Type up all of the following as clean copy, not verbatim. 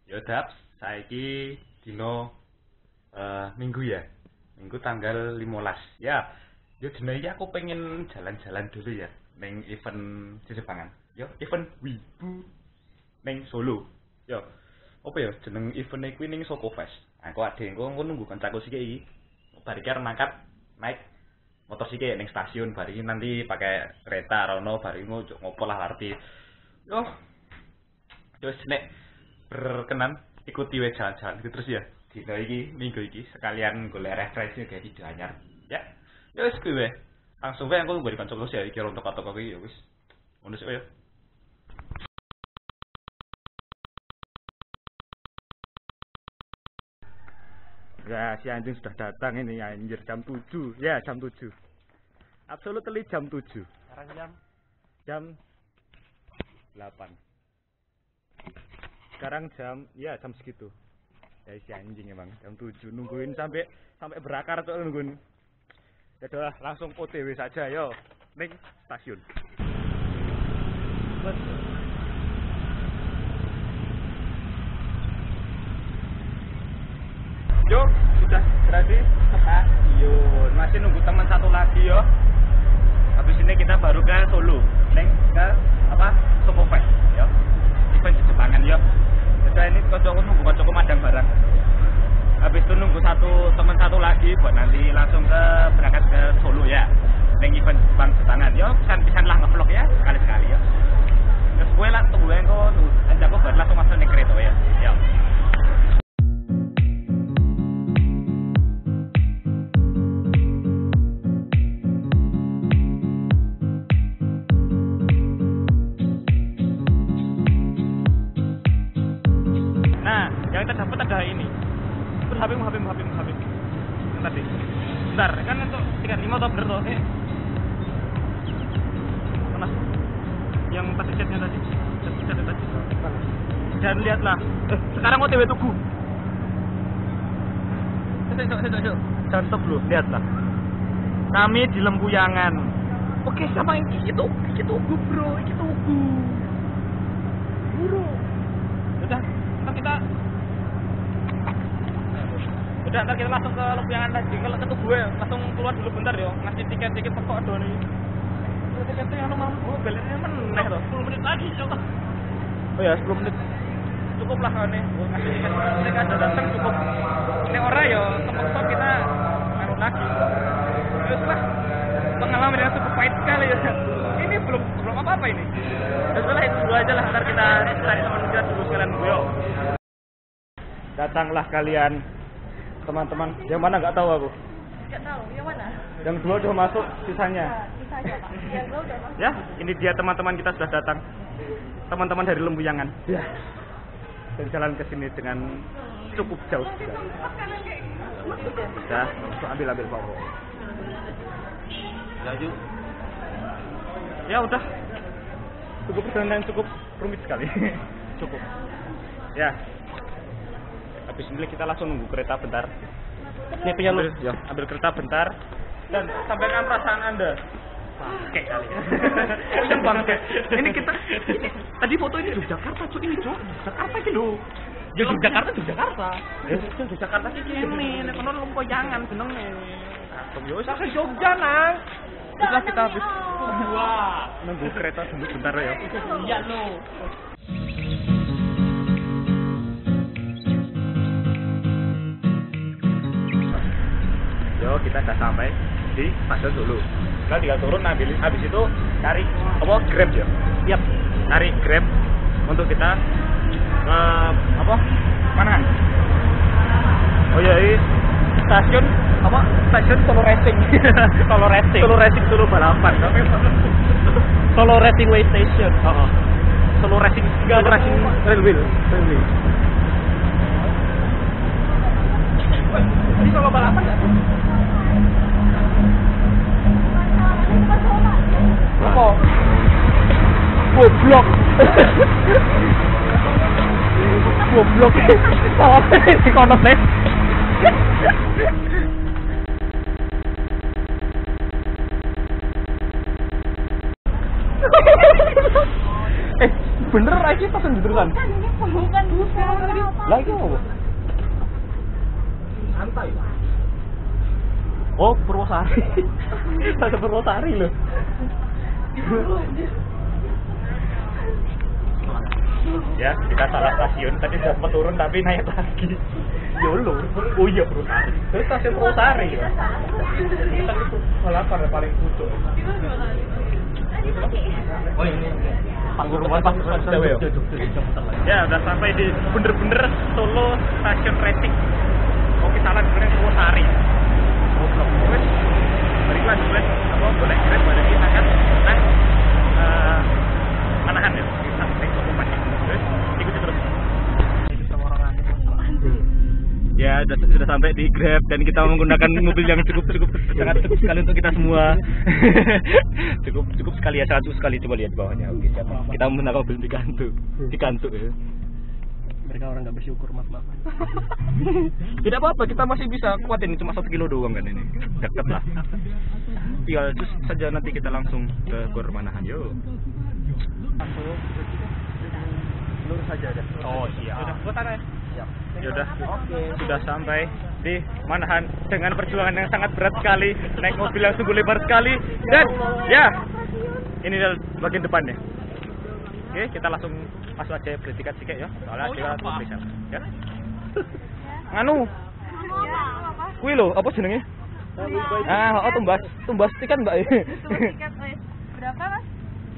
Ya Dap, saiki dino Minggu ya. Minggu tanggal 15. Ya. Yo dino iki aku pengen jalan-jalan dulu ya ning event Jepangan. Yo, event Wibu ning Solo. Yo. Apa ya jeneng event kuwi ning Soko Fest. Aku ade engko nunggu kancaku sik iki. Bar iki arep mangkat naik motor sik ning stasiun, bar iki nanti pakai kereta rono, bar iki ngopo lah arti. Yo. Yo nek berkenan ikuti wae jalan-jalan gitu terus ya. Dino iki minggu iki sekalian golek refreshing gawe video anyar. Ya. Ya wis kuwi wae. Langsung wae aku bari kanca ya iki rontok toko iki ya wis. Ngono sik ya. Ya, si anjing sudah datang ini anjir jam 7. Ya, jam 7. Absolutely jam 7. Sekarang Jam 8. Sekarang jam segitu. Ya si anjing emang jam 7 nungguin sampai berakar tuh nungguin. Ya udah langsung OTW saja yo ning stasiun. Yo, sudah berarti stasiun. Masih nunggu teman satu lagi yo. Habis ini kita baru ke Solo. Neng ke Soko Fest yo. Event Jepangan yo. Jadi ini kocokku nunggu kocokku madang barang. Habis itu nunggu teman satu lagi buat nanti langsung berangkat ke Solo ya. Neng event Jepangan yo, pisan lah nge-vlog ya sekali-sekali yo. Terus gue lah tunggu engko anjakku baru langsung masuk ning kereta ya. Yo. Yang kita dapat ada ini. Terus HP. Yang tadi. Bentar, kan untuk tiket 5 atau bener toh? Mana? Yang tadi chatnya tadi. Chatnya tadi. Dan lihatlah. Sekarang OTW Tugu. Sik. Jangan stop dulu, lihatlah. Kami di Lempuyangan. Oke, sama ini itu Tugu, Bro. Iki Tugu. Bro. Udah ntar kita langsung ke Lempuyangan lagi. Kalau ke Tugu langsung keluar dulu bentar yo, ngasih tiket pokok do nih. Tiketnya yang nomor belernya meneh to. 10 menit lagi coba. Oh ya, 10 menit. Cukup lah nih. Ngasih tiket mereka ada datang cukup. Ini ora yo, tempat kita anu lagi. Terus lah. Pengalaman yang cukup pahit sekali ya. Ini belum apa-apa ini. Setelah itu dulu aja lah, ntar kita cari teman kita dulu sekalian yo. Datanglah kalian teman-teman, yang mana nggak tahu aku. Nggak tahu, yang mana? Yang dua udah masuk, sisanya. Sisanya Pak, yang dua udah masuk. Ya, ini dia teman-teman kita sudah datang. Teman-teman dari Lempuyangan. Ya. Dan jalan ke sini dengan cukup jauh juga. Ya, ambil pokok. Laju. Ya udah. Cukup perjalanan cukup rumit sekali. Cukup. Ya. Habis ini kita langsung nunggu kereta bentar. Ini punya lu. Ya, ambil kereta bentar dan sampaikan perasaan Anda. Bangke kali ya. Yang bangke. Ini tadi foto ini Yogyakarta, Cuk. Ini, Cuk. Jakarta iki lho. Ya Yogyakarta. Ya Yogyakarta iki kene, nek kono Lempuyangan jenenge. Atom yo wis ke Jogja, Nang. Setelah kita habis nunggu kereta dulu bentar ya. Iya lo. Yo, kita sudah sampai di stasiun Solo. Kita tinggal turun habis itu cari Grab ya. Siap. Cari Grab untuk kita mana? Oh ya, ini stasiun Stasiun Solo Racing. Solo balapan. Solo Racing Way Station. Solo Racing Railway. Ini Solo balapan ya? Apa? Goblok. Salah di kono nih. bener iki pas terusan. Bukan. Lah iki apa? Santai. Oh, Purwosari. Ada Purwosari loh. Ya, kita salah stasiun. Tadi sudah sempat turun tapi naik lagi. Yolo. Oh iya, Purwosari. Itu stasiun Purwosari ya. Malah pada paling pucuk. Oh ini. Ya, udah sampai di bener-bener Solo stasiun Retik. Oke, salah bener Purwosari. Goblok. Wes. Berikan boleh apa boleh kira pada kita kan. Nah, Manahan ya. Kita naik ke terus ikuti terus. Ya, sudah sampai di Grab dan kita menggunakan mobil yang sangat cukup sekali untuk kita semua. cukup sekali ya, 100 sekali, coba lihat bawahnya. Oke, siap. Kita menggunakan mobil dikantuk ya. Mereka orang nggak bersyukur, maaf. Tidak apa-apa, kita masih bisa kuat ini, cuma 1 kilo doang kan ini. Dekat lah. Tinggal terus saja nanti kita langsung ke Gor Manahan. Yo. Lurus saja deh. Oh, siap. Udah, buat sana ya. Ya udah, sudah sampai di Manahan dengan perjuangan yang sangat berat sekali, naik mobil yang sungguh lebar sekali, dan ya ini adalah bagian depannya. Oke, kita langsung masuk aja beli tiket ya, soalnya kita bisa. Ya. Nganu, kui lo, apa jenenge? Oh tumbas tiket mbak. Tiket berapa mas?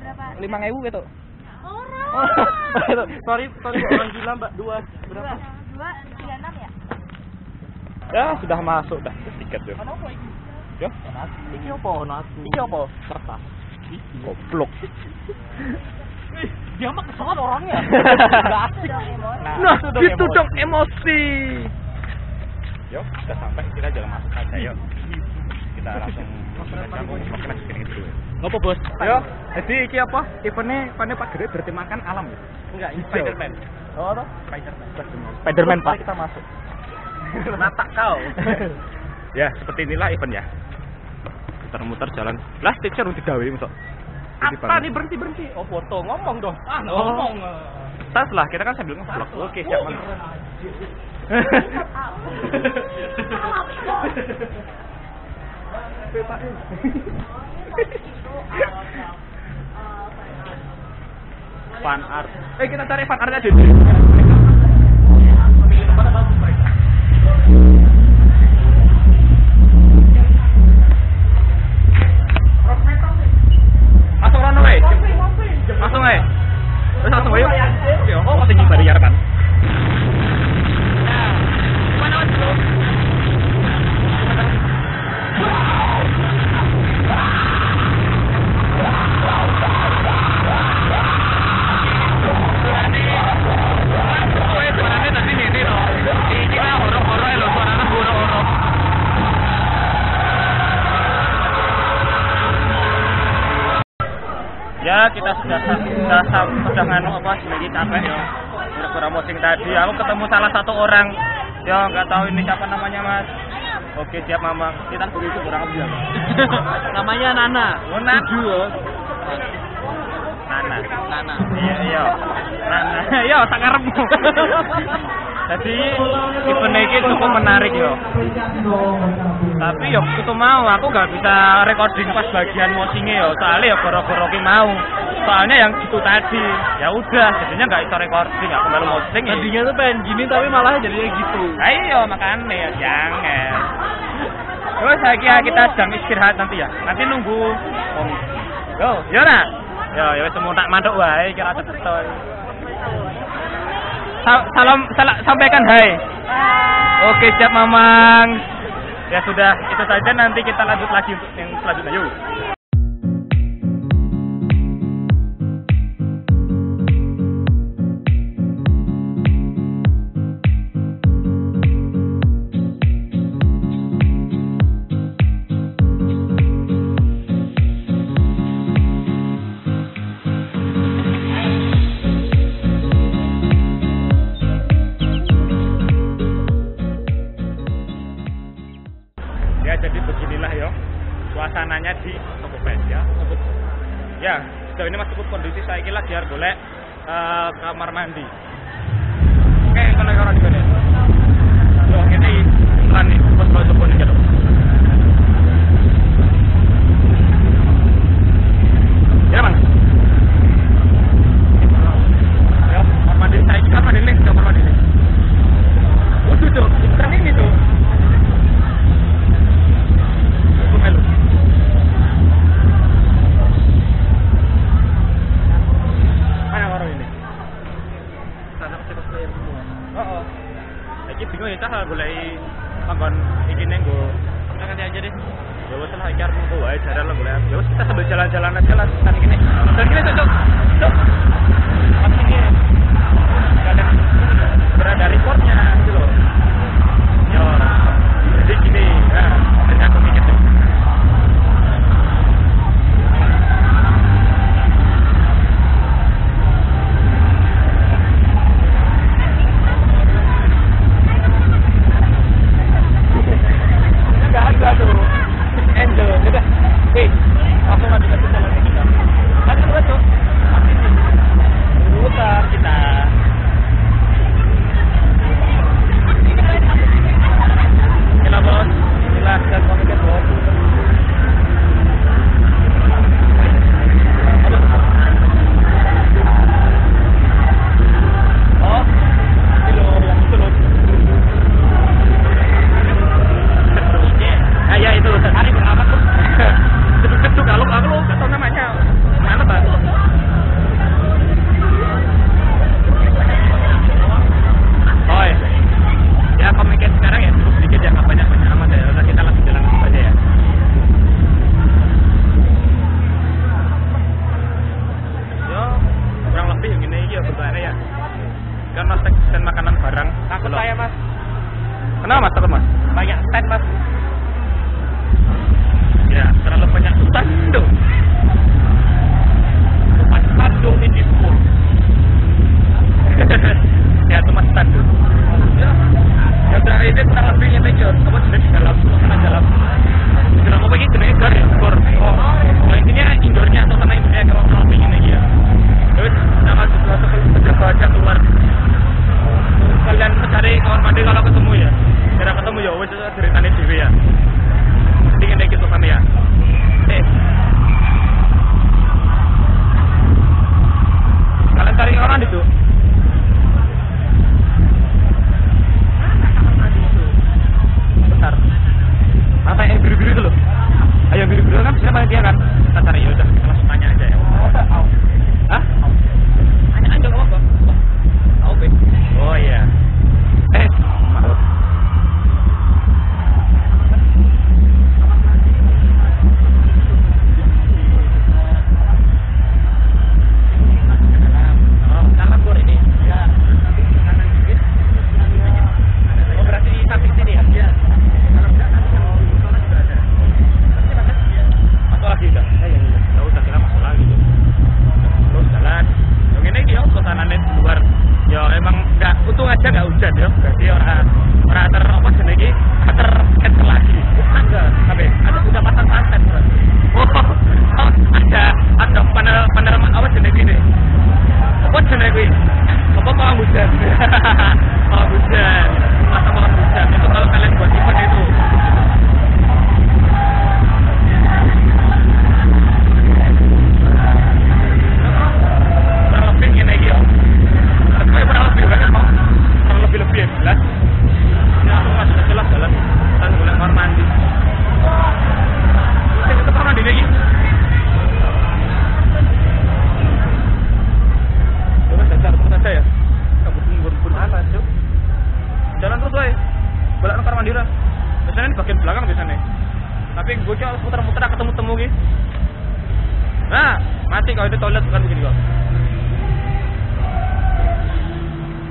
Berapa? 5.000 gitu. Sorry orang gila mbak, 2 berapa? 236 ya? Ya sudah masuk dah tiket yo. Yo. Iki apa natu? Iki apa? Kertas. Goblok. Dia mah kesel orangnya. Enggak asik. Nah, itu dong emosi. Yo, sudah sampai, kita jalan masuk aja yo. Kita langsung masuk ke dulu. Ngopo bos? Yo, jadi iki apa? Eventnya Pak Gede bertemakan alam ya? Enggak, Spiderman. Oh, toh? Spiderman Pak. Kita masuk. Natak kau. Ya, seperti inilah event ya. Muter-muter jalan. Lah, teacher udah digawe masuk. Apa nih berhenti? Oh, foto ngomong dong. Ngomong. Tas lah, kita kan sambil nge-vlog. Oke, siap man. Fan art. Kita cari fan art aja. Masuk rono wae. Masuk wae. Terus langsung wae. Oh, masih ngibari ya kan. Mana Mas Bro? Ya, kita sudah nganu apa sedikit capek ya. Udah mosing tadi. Aku ketemu salah satu orang. Ya, nggak tahu ini siapa namanya, Mas. Oke, siap Mama. Kita begitu kurang lebih. Namanya Nana. Oh, Nana. Iya. Nana. Iya, sak karepmu. Jadi event ini cukup menarik yo. Tapi yo itu mau aku nggak bisa recording pas bagian moshingnya yo. Soalnya yo goro-goro ki mau. Soalnya yang gitu tadi. Ya udah, jadinya nggak bisa recording. Aku baru moshing. Tadinya tuh pengen gini tapi malah jadinya gitu. Ayo makanya ya jangan. Terus saya kita sedang istirahat nanti ya. Nanti nunggu. Yo nak. Ya semua tak manduk wae kira cepet. Sampaikan hai. Oke, siap Mamang. Ya sudah, itu saja, nanti kita lanjut lagi untuk yang selanjutnya. Yuk. Jadi beginilah ya suasananya di Tokopet ya. Ya, sejauh ini masih cukup kondisi saya kira biar boleh kamar mandi. Oke, kono ora digone. Loh, ngene iki lan iki pas bawa toko iki lho. Ya, Bang. Ya, kamar mandi saya kamar mandi nih, kamar mandi nih. Oh, tuh, bukan ini tuh. Aku melu. Mana orang ini? Sana pasti player semua. Oh. Iki bingung ya cah golek panggon iki ning go. Nanti aja deh. Ya wes lah iki arep mengko wae jaran lah golek. Ya wes kita sambil jalan-jalan aja lah kan gini. Dan gini cocok. Cok. Apa ini? Kadang berada recordnya gitu loh. Yo. Jadi gini, nah, banyak aku mikir tuh.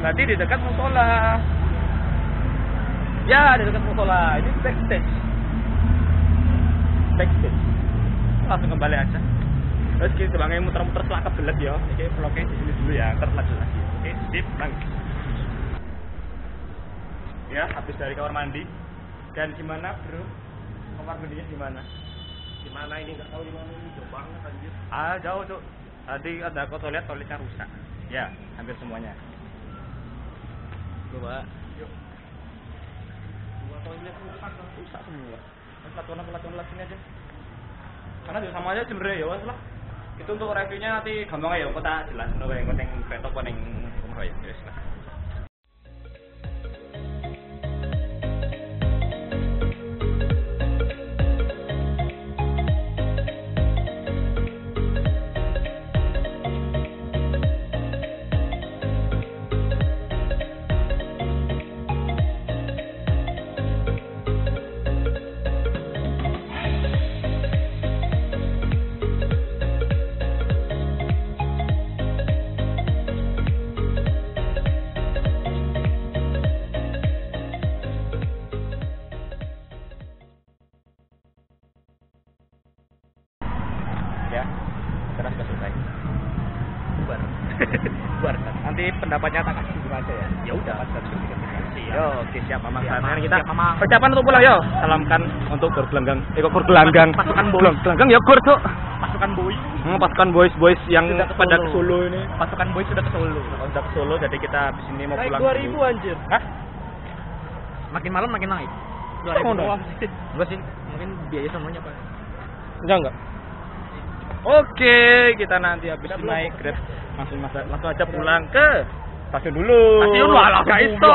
Berarti di dekat musola. Ya, di dekat musola. Ini backstage. Backstage. Langsung kembali aja. Terus kita sebagai muter-muter selaka belet ya. Ini vlognya di sini dulu ya. Ntar lanjut lagi. Oke, sip, bang. Ya, habis dari kamar mandi. Dan gimana, bro? Kamar mandinya gimana? Gimana ini nggak tahu di mana ini jauh banget anjir. Ah, jauh, Cuk. Tadi ada aku lihat toiletnya rusak. Ya, hampir semuanya. Coba. Yuk. Dua toilet rusak semua. Pelaturan sini aja. Karena juga sama aja sebenarnya ya wes lah. Itu untuk reviewnya nanti gampang ya, kok tak jelas no yang penting kreatif apa ning rumah ya. Wes lah. Ya, karena sudah selesai. Bubar. Bubar. Nanti pendapatnya tak kasih gimana aja ya. Ya udah, yo, oke siap Mamang. Sekarang kita persiapan untuk pulang yo. Salamkan untuk Gor Gelanggang. Kok Gor Gelanggang? Pasukan boys. Gelanggang ya Gor, Cuk. Pasukan boys. Pasukan boys yang pada ke Solo ini. Pasukan boys sudah ke Solo. Sudah ke Solo, jadi kita habis ini mau pulang. Naik 2000 anjir. Hah? Makin malam makin naik. 2000 doang. Enggak sih, mungkin biaya semuanya Pak. Enggak. Oke, kita nanti habis naik Grab langsung aja pulang ke stasiun dulu. Stasiun lah, gak iso.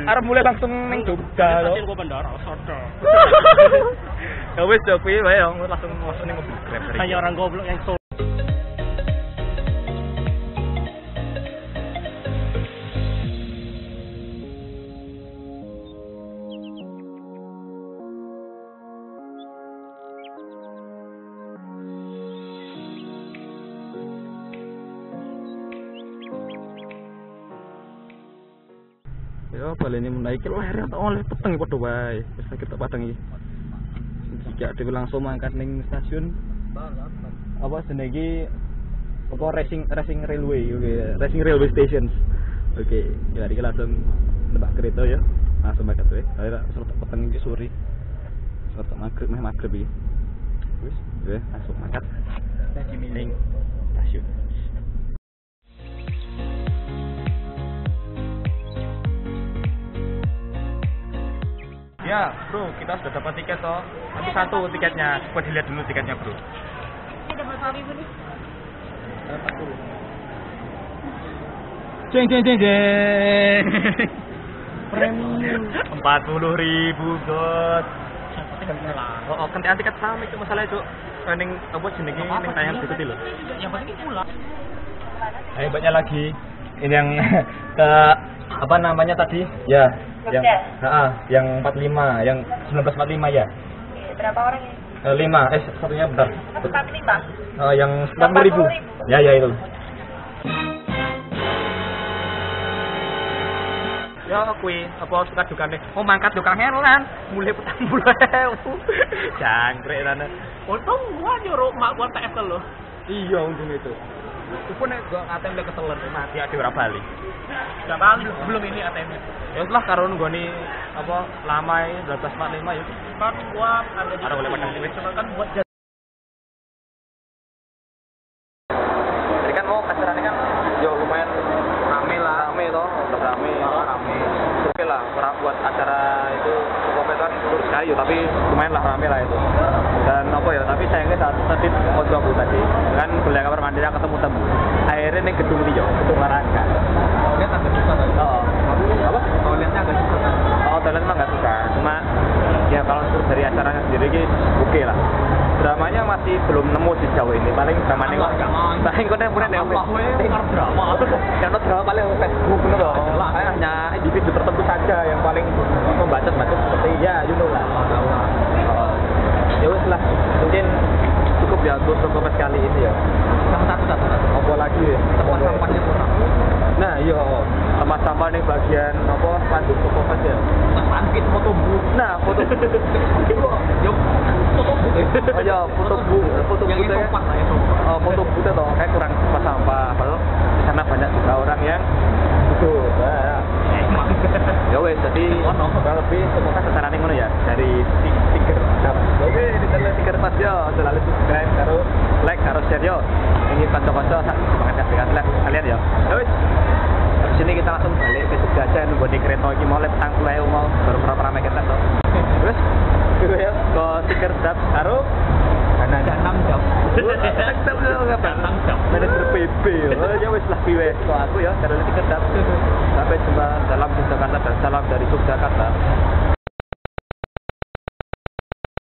Arep mulai langsung ning Jogja lho. Stasiun kok bandara sodo. Ya wis yo kuwi wae langsung ning mobil Grab. Kayak orang goblok yang Solo. Ya balik ini menaiki layar atau oleh peteng padha wae. Wis kita padang iki. Jika dhewe langsung mangkat ning stasiun. Apa jenenge apa racing railway, oke. Racing railway stations. Oke, ya iki langsung nebak kereta ya. Langsung mangkat wae. Ayo serta peteng iki sore. Serta maghrib iki. Wis, langsung mangkat. Ning stasiun. Ya, bro, kita sudah dapat tiket toh. Tapi satu tiketnya, coba dilihat dulu tiketnya, bro. Ini dapat 4.000 nih. 40. Jeng. Premium 40.000, God. Oh, kentekan tiket sama itu masalah itu. Ning apa jenenge ning tayangan berikut lho. Yang penting pulang. Ayo banyak lagi. Ini yang ke apa namanya tadi? Ya, yang 45, yang 1945 ya. Berapa orang ini? 5, satunya bentar. Satu 5. Yang 90.000. Ya itu. Ya kuwi apa suka dukane. Oh mangkat yo kangelan, mulai 40.000. Jangkrik rene. Untung gua nyuruh mak gua TS lho. Iya untung itu. Itu nek gak ATM lek keselen mati ade ora bali. Enggak balik belum ini ATM. Ya wis lah karo nggone apa lamai 1245 ya. Kan gua ada di boleh padang wis kan buat Jadi kan mau acaranya kan yo lumayan rame toh, rame. Oke lah, buat acara itu cukup kan terus kayu tapi lumayan lah rame lah itu. Dan apa ya, tapi sayangnya saat tadi waktu aku tadi kan kuliah kamar mandi ketemu temu. Akhirnya ning gedung iki yo, gedung olahraga. Lihat agak susah kan? Oh. Apa? Toiletnya agak susah kan? Oh, toilet mah enggak susah. Cuma ya kalau untuk dari acaranya sendiri ki oke lah. Dramanya masih belum nemu sejauh ini. Paling dramanya paling kok nek punya drama. Yang drama paling Facebook bener loh. Hanya individu tertentu saja yang paling membacot-bacot seperti ya you know lah. Ya wis lah, mungkin cukup ya untuk sampai kali ini ya. Satu. Apa lagi ya? Sampahnya kurang. Nah, iya, sampah-sampah ning bagian apa spanduk toko ya. Spanduk foto bu. Nah, foto. Yo, foto bu. Oh ya, foto bu yang itu sopan lah itu. Oh, foto bu itu toh kayak kurang sampah. Padahal di sana banyak juga orang yang itu. Ya wes, jadi kurang lebih semoga secara ngono ya dari stiker. Oke. Ini channel Tiker Pas yo. Selalu subscribe karo like karo share yo. Ini kanca-kanca semangat dengan kalian ya. Wis. Habis ini kita langsung balik ke Jogja aja nunggu di kereta iki mau lep 30.000 mau baru rame kita to. Wis. Gue ya ke Tiker Dap karo ana 6 jam. 6 jam. Manajer PP yo. Ya wis lah piwe kok aku ya karo Tiker Dap. Sampai jumpa dalam Yogyakarta dan salam dari Yogyakarta.